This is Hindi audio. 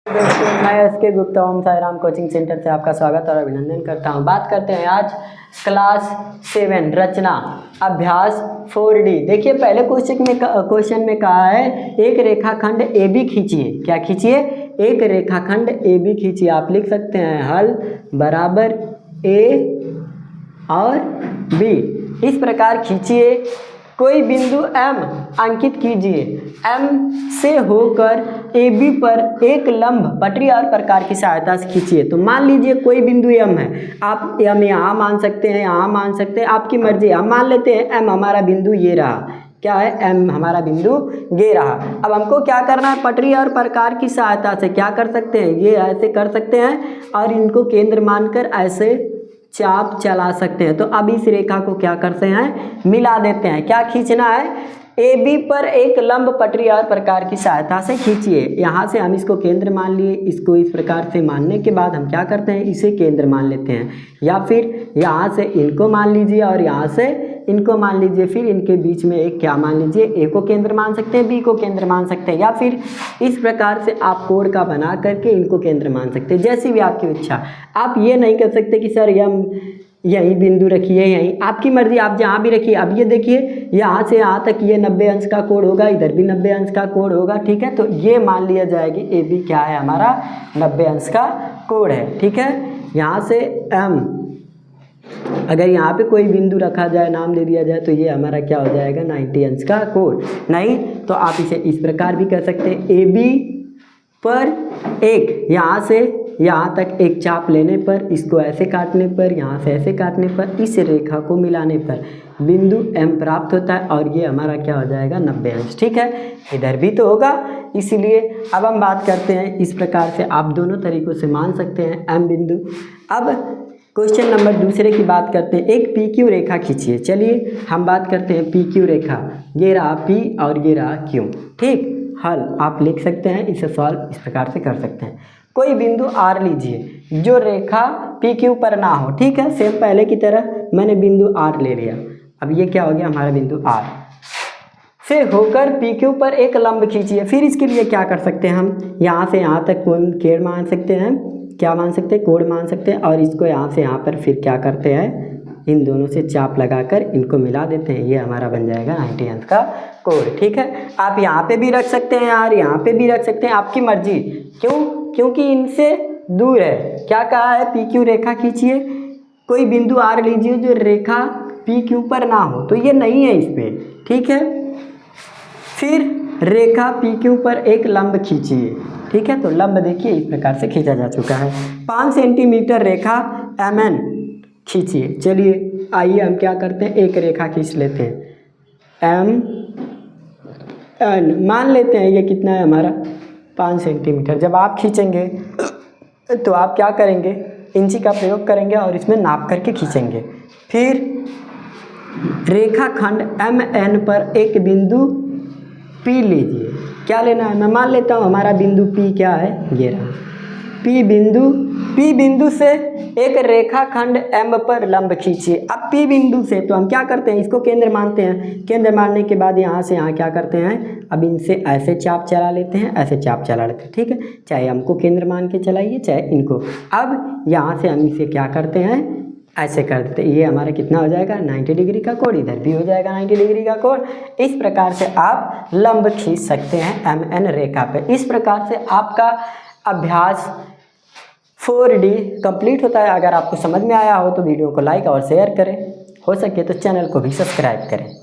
दोस्तों, मैं एसके गुप्ता ओम साई राम कोचिंग सेंटर से आपका स्वागत और अभिनंदन करता हूं। बात करते हैं आज क्लास 7 रचना अभ्यास 4D। देखिए पहले क्वेश्चन में कहा है एक रेखाखंड AB खींचिए। क्या खींचिए? एक रेखाखंड AB खींचिए। आप लिख सकते हैं हल बराबर A और B। इस प्रकार खींचिए। कोई बिंदु M अंकित कीजिए। M से होकर AB पर एक लंब पटरी और प्रकार की सहायता से खींचिए। तो मान लीजिए कोई बिंदु M है। आप M यहाँ मान सकते हैं, यहाँ मान सकते हैं, आपकी मर्जी। हम मान लेते हैं M हमारा बिंदु ये रहा। क्या है? M हमारा बिंदु ये रहा। अब हमको क्या करना है? पटरी और प्रकार की सहायता से क्या कर सकते हैं? ये ऐसे कर सकते हैं और इनको केंद्र मानकर ऐसे चाप चला सकते हैं। तो अब इस रेखा को क्या करते हैं? मिला देते हैं। क्या खींचना है? AB पर एक लंब पटरी और प्रकार की सहायता से खींचिए। यहाँ से हम इसको केंद्र मान लिए। इसको इस प्रकार से मानने के बाद हम क्या करते हैं? इसे केंद्र मान लेते हैं। या फिर यहाँ से इनको मान लीजिए और यहाँ से इनको मान लीजिए। फिर इनके बीच में एक क्या मान लीजिए? A को केंद्र मान सकते हैं, B को केंद्र मान सकते हैं। या फिर इस प्रकार से आप कोण का बना करके इनको केंद्र मान सकते हैं, जैसी भी आपकी इच्छा। आप ये नहीं कर सकते कि सर यही बिंदु रखिए, यहीं। आपकी मर्जी, आप जहाँ भी रखिए। अब ये देखिए यहाँ से यहाँ तक ये 90 अंश का कोण होगा, इधर भी 90 अंश का कोण होगा। ठीक है, तो ये मान लिया जाएगी AB क्या है? हमारा 90 अंश का कोण है। ठीक है, यहाँ से M अगर यहाँ पे कोई बिंदु रखा जाए, नाम दे दिया जाए, तो ये हमारा क्या हो जाएगा? 90 अंश का कोण। नहीं तो आप इसे इस प्रकार भी कर सकते हैं। AB पर एक यहाँ से यहाँ तक एक चाप लेने पर, इसको ऐसे काटने पर, यहाँ से ऐसे काटने पर, इस रेखा को मिलाने पर बिंदु M प्राप्त होता है और ये हमारा क्या हो जाएगा? 90 अंश। ठीक है, इधर भी तो होगा। इसीलिए अब हम बात करते हैं इस प्रकार से आप दोनों तरीक़ों से मान सकते हैं M बिंदु। अब क्वेश्चन नंबर दूसरे की बात करते हैं। एक PQ रेखा खींचिए। चलिए हम बात करते हैं PQ रेखा। ये रहा P और ये रहा Q। ठीक, हल आप लिख सकते हैं। इसे सॉल्व इस प्रकार से कर सकते हैं। कोई बिंदु R लीजिए जो रेखा PQ पर ना हो। ठीक है, सेम पहले की तरह मैंने बिंदु R ले लिया। अब ये क्या हो गया? हमारा बिंदु R से होकर PQ पर एक लंब खींचिए। फिर इसके लिए क्या कर सकते हैं? हम यहाँ से यहाँ तक कोण मान सकते हैं। क्या मान सकते हैं? कोण मान सकते हैं। और इसको यहाँ से यहाँ पर फिर क्या करते हैं? इन दोनों से चाप लगाकर इनको मिला देते हैं। ये हमारा बन जाएगा 90 अंश का कोण। ठीक है, आप यहाँ पे भी रख सकते हैं यार, यहाँ पे भी रख सकते हैं, आपकी मर्जी। क्यों? क्योंकि इनसे दूर है। क्या कहा है? PQ रेखा खींचिए। कोई बिंदु R लीजिए जो रेखा PQ पर ना हो, तो ये नहीं है इस पर। ठीक है, फिर रेखा PQ पर एक लंब खींचिए। ठीक है, तो लंब देखिए इस प्रकार से खींचा जा चुका है। 5 सेंटीमीटर रेखा MN खींचिए। चलिए आइए हम क्या करते हैं? एक रेखा खींच लेते हैं MN। मान लेते हैं ये कितना है हमारा? 5 सेंटीमीटर। जब आप खींचेंगे तो आप क्या करेंगे? इंची का प्रयोग करेंगे और इसमें नाप करके खींचेंगे। फिर रेखाखंड MN पर एक बिंदु P लीजिए। क्या लेना है? मैं मान लेता हूँ हमारा बिंदु P क्या है? ये रहा P बिंदु से एक रेखाखंड M पर लंब खींचिए। अब P बिंदु से तो हम क्या करते हैं? इसको केंद्र मानते हैं। केंद्र मानने के बाद यहाँ से यहाँ क्या करते हैं? अब इनसे ऐसे चाप चला लेते हैं, ऐसे चाप चला लेते हैं। ठीक है, चाहे हमको केंद्र मान के चलाइए चाहे इनको। अब यहाँ से हम इसे क्या करते हैं? ऐसे कर देते। ये हमारा कितना हो जाएगा? 90 डिग्री का कोण। इधर भी हो जाएगा 90 डिग्री का कोण। इस प्रकार से आप लंब खींच सकते हैं MN रेखा पे। इस प्रकार से आपका अभ्यास 4D कंप्लीट होता है। अगर आपको समझ में आया हो तो वीडियो को लाइक और शेयर करें। हो सके तो चैनल को भी सब्सक्राइब करें।